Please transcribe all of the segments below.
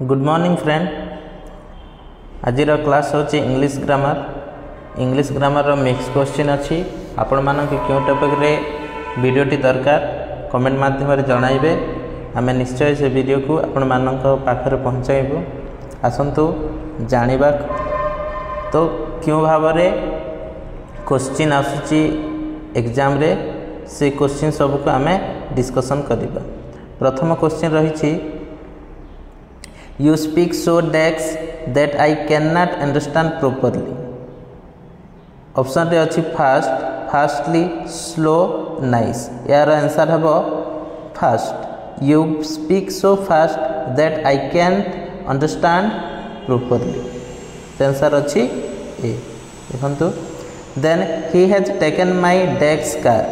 Good morning friend. आज class होची English grammar mix question अच्छी। आपण मानक क्यों टॉपिक रे वीडियोटी दरकार कमेंट माध्यम जणाइबे। आम निश्चय से वीडियो को आपण मानक पाखरे पहुँचाइबू। आसंतु जानिबा तो क्यों भाव रे क्वेश्चन आसुची एग्जाम रे से क्वेश्चन सब को आम डिस्कशन करिबा। प्रथम क्वेश्चन रही You speak so dex that I cannot understand properly. Option रे अच्छी फास्ट, फास्टली, स्लो, नाइस। यार आंसर है fast. You speak so fast that I can't understand properly. Answer अच्छी ए। देखंतु then he has taken my dex car.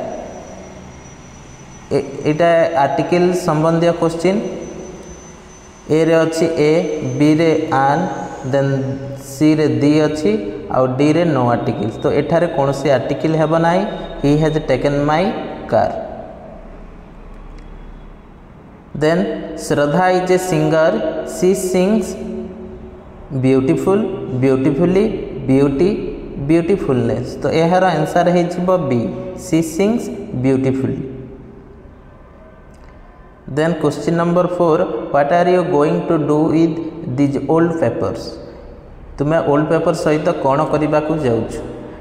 Etah article संबंधी question. ए रे अच्छी ए, B रे आन, देन सी रे दी अच्छी आउ डी रे नो आर्टिकल। तो एठारे कौन सी आर्टिकल हेब नाई। He has taken my car. Then Shraddha is a singer, she sings beautiful, beautifully, beauty, beautifulness. तो यार आंसर है B, she sings beautifully. Then question number 4, what are you going to do with these old papers? तुम्हें old paper सहित कौन करने को जाऊँ।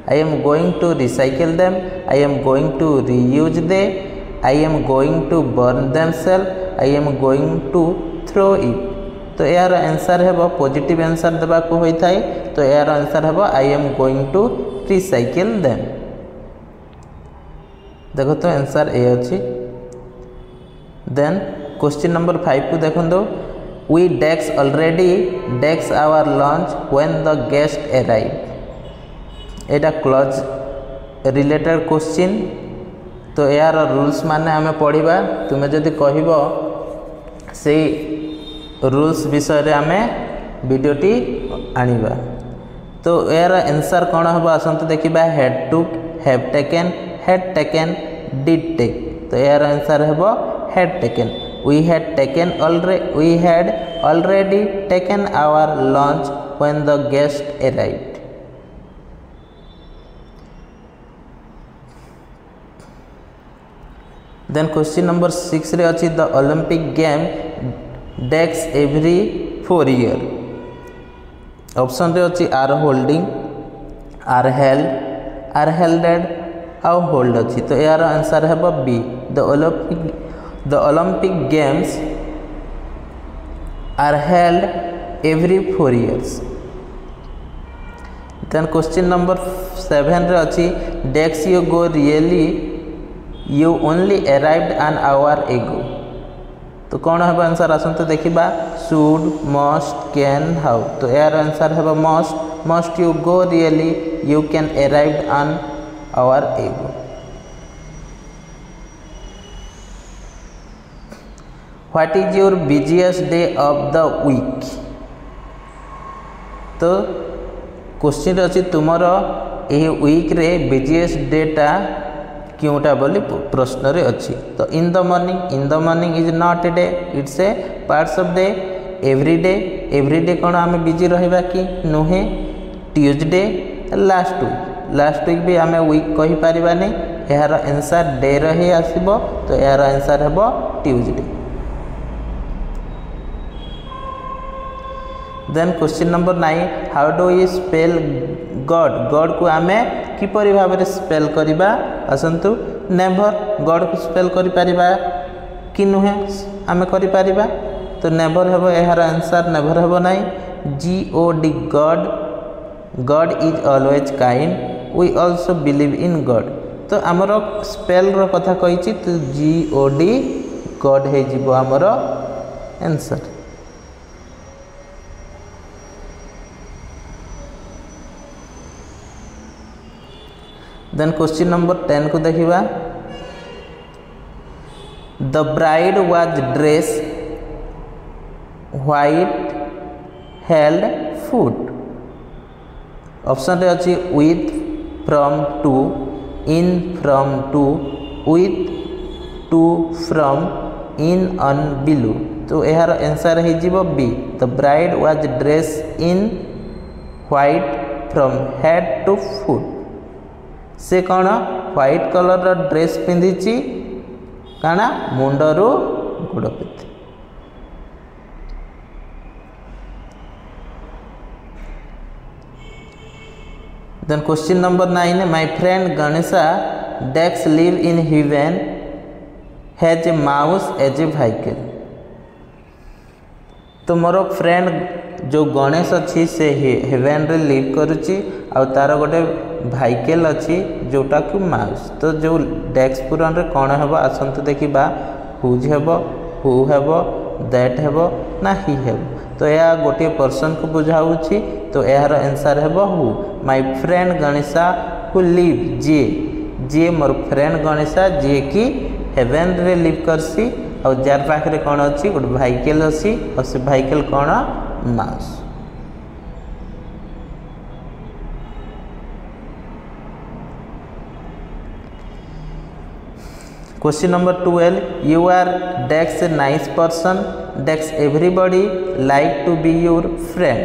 I am going to recycle them, I am going to reuse them, I am going to burn themselves, I am going to throw it। तो यार answer है positive answer देवा को होता है। तो यार आंसर है I am going to recycle them। देखो तो आंसर ए अच्छी। देन क्वेश्चन नंबर 5 को देखो। We decks already decks our lunch when the guest arrive. एटा क्लॉज रिलेटेड क्वेश्चन। तो यार रूल्स माने आमे पढ़िबा। तुमे जदि कहबो से रूल्स विषय रे आमे वीडियोटी आनिबा। तो यार आंसर कौन हम आसंतु देखिबा। Had to, have taken, had taken, did take. तो यार आंसर है had taken। we had already taken our lunch when the guest arrived। then question number 6 रे अछि the Olympic game takes every 4 year। Option रे अछि are holding, are held, are helded आउ hold अच्छी। तो यार आंसर है B, the Olympic games are held every 4 years। then question number 7 रे अच्छी डेक्स you go really you only arrived an hour ago। तो कौन है आंसर आसंतु देखिबा। should, must, can, how। तो यार आंसर है must you go really you can arrive an hour ago। What is your busiest day of the week? तो question अच्छी तुमर यही वीक रे बिजिएस्ट डेटा क्योंटा बोली प्रश्न रे अच्छी। तो in the morning is not a day, it's a parts of day. Every day कौन आम बिजी रहा कि नुहे। ट्यूजडे, लास्ट वीक भी आम वीक कही पारिबानी। यार आंसर डे रही आसीबो। तो यार आंसर है Tuesday. Then question number 9, how do you spell God. God को आम किपरि भाव में स्पेल करवा। आसंतु नेभर। गॉड को स्पेल करि परिबा कि नुहे आम करि परिबा। तो नेभर हेबो। यार आंसर नेभर हेबो नाही। GOD God, God is always kind, we also believe in God. तो आमर स्पेल रो कथा कही। तो GOD गॉड है जीवो आमर आंसर। देन क्वेश्चन नंबर 10 को देखिबा। The bride was dress white, held foot. Option रे अछि with, from, to, in, from, to, with, to, from, in, on, below। तो यार आंसर हो B. The bride was dress in white from head to foot. से कौन white colour dress पिंधि काना मुंडरू गोड़ पिंधि। Then question number 9, my friend Ganesha Dex live in heaven has a mouse as a vehicle। तो more friend जो गणेश अच्छी से heaven रे live करुच्ची आ तार गोटे भाइकेल अच्छी जोटा कि माउस। तो जो डेक्स पुराण रे कौन हेब आसतु देखा हुज हेब हु हेब दैट हेब ना ही हेब। तो यह गोटे पर्सन को बुझाऊँगी तो यार answer have who. My friend Ganesha who live जी जी मोर फ्रेंड गणेशा जी कि हेवेन रे लिव करसी और जार पाखे कौन अच्छी गोटे भाइकेल अच्छी और से भाइकेल कौन माउस। क्वेश्चन नंबर 12, यू आर डेक्स ए नाइस पर्सन डेक्स everybody like to be your friend.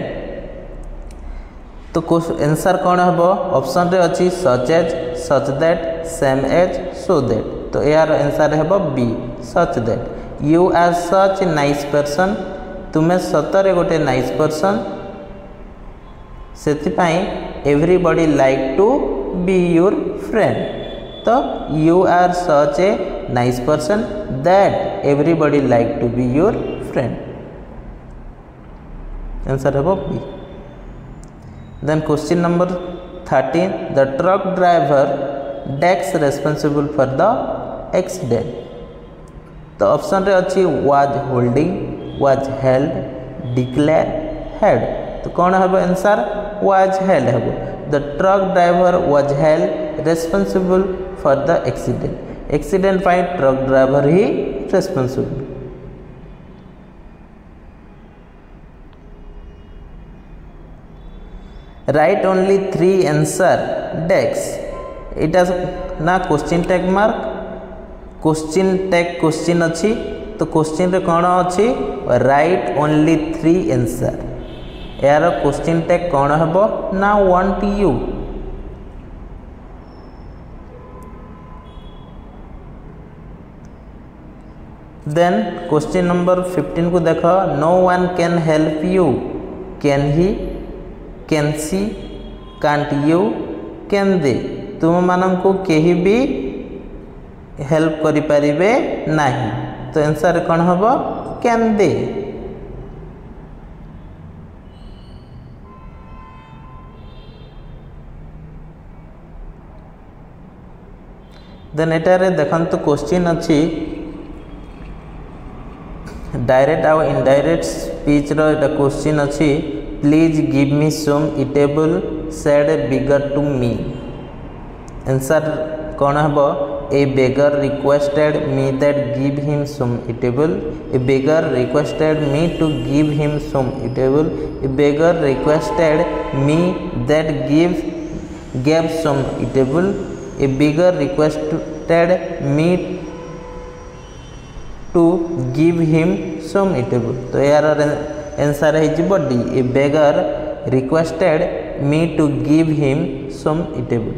तो आंसर कौन हम ऑप्शन रे अच्छी such as such that same as so that. तो यार आंसर है B such that. You are such a nice person तुम्हें सतरे गोटे नाइस पर्सन से everybody like to be your friend. तो you are such a nice person that everybody like to be your friend. Answer है B. Then question number 13, the truck driver डेक्स responsible for the accident. तो option रे अच्छी was holding was held declared. तो कौन है answer was held है। The truck driver was held responsible for the accident. Accident पाई truck driver ही रेस्पॉन्सिबल। राइट ओनली 3 आंसर डेक्स। इटा ना question tag mark question tag question अच्छी। तो क्वेश्चन रे कौन अच्छी राइट ओनली 3 आंसर। यार क्वेश्चन टैग कौन हम ना want you. Then question number 15 को देख, no one can help you can he can she can't you can they. तुम मानक कहीं भी हेल्प करें नहीं। तो आंसर कौन हम कैन दे। देन एटारे देखंतु क्वेश्चन अच्छी डायरेक्ट आउ इनडायरेक्ट स्पीच रो एटा क्वेश्चन अच्छी। Please give me some eatable said beggar to me. Answer कौन हम a beggar requested me that give him some eatable. A beggar requested me to give him some eatable. A beggar requested me that gave some eatable. A beggar requested me to give him some eatable. तो यार answer है D. A beggar requested me to give him some eatable.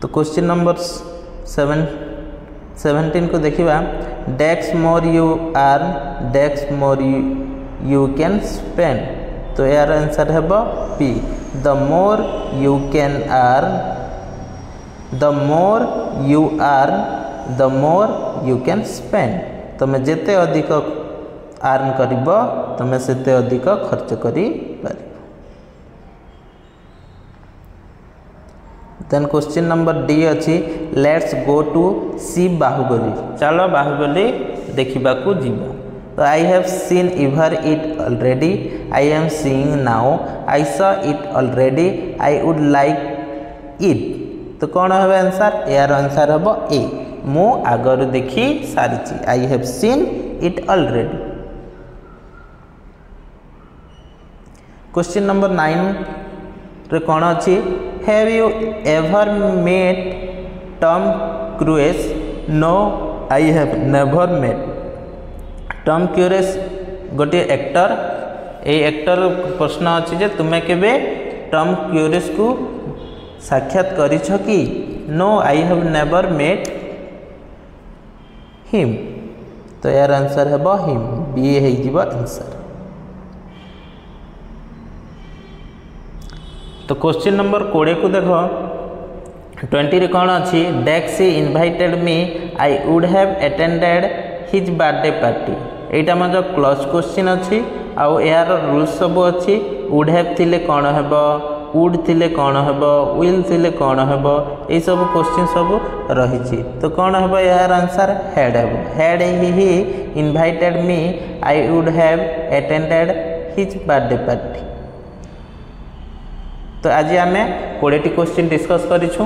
तो question number 17 को देखिए, डेक्स more you earn डेक्स more you can spend. तो यार आंसर है B. The more you can earn the more you earn the more you can spend. तुम्हें जिते अधिक अर्न कर तुम्हें सेते अधिक खर्च कर। देन क्वेश्चन नंबर डी अच्छी, लेट्स गो टू सी बाहुबली। चलो बाहुबली देखा जीवा। तो आई have scene इवर it already I am seeing now I saw it already I would like it. तो कौन है आंसर यार आंसर हम ए मु आगर देखी सारी। I have seen it already. Question number 9 रे कौन अच्छी, have you ever met Tom Cruise. No I have never met. Tom Cruise गोटे एक्टर, ए एक्टर प्रश्न अच्छी जे तुम्हें केबे टॉम क्यूरेस को साक्षात करिछ कि? No I have never met him. तो यार आंसर है हिम, बी है आंसर। तो क्वेश्चन नंबर 20 को देख 20 रे कौन अच्छी? डेक्सी invited me I would have attended his birthday party. एटा मज क्लोज क्वेश्चन अच्छी आउ यार रूल्स सब अच्छी। वुड हैव थिले कौन हेबो, वुड थिले कौन हेबो, विल थिले कौन हेबो, ए सब क्वेश्चन सब रही। तो कौन हेबो यार आंसर? हैड हेबो। Had he invited me I would have attended his birthday party. तो आज आम 20 क्वेश्चन डिस्कस करिछु।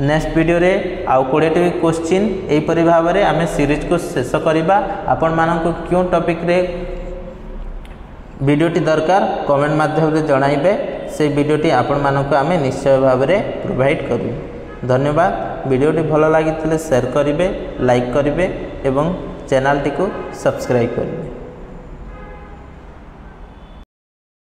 नेक्स्ट वीडियो रे आउ 20 क्वेश्चन एपरि भाव में आम सीरीज को शेष करवा। आपण मानक क्यों टॉपिक रे वीडियोटी दरकार कमेंट माध्यम जणाइबे, से वीडियोटी आपण मानक आम निश्चय भाव में प्रोवाइड करू। धन्यवाद। वीडियोटी भल लगी शेयर करेंगे, लाइक करेंगे एवं चैनल टी को सब्सक्राइब करेंगे।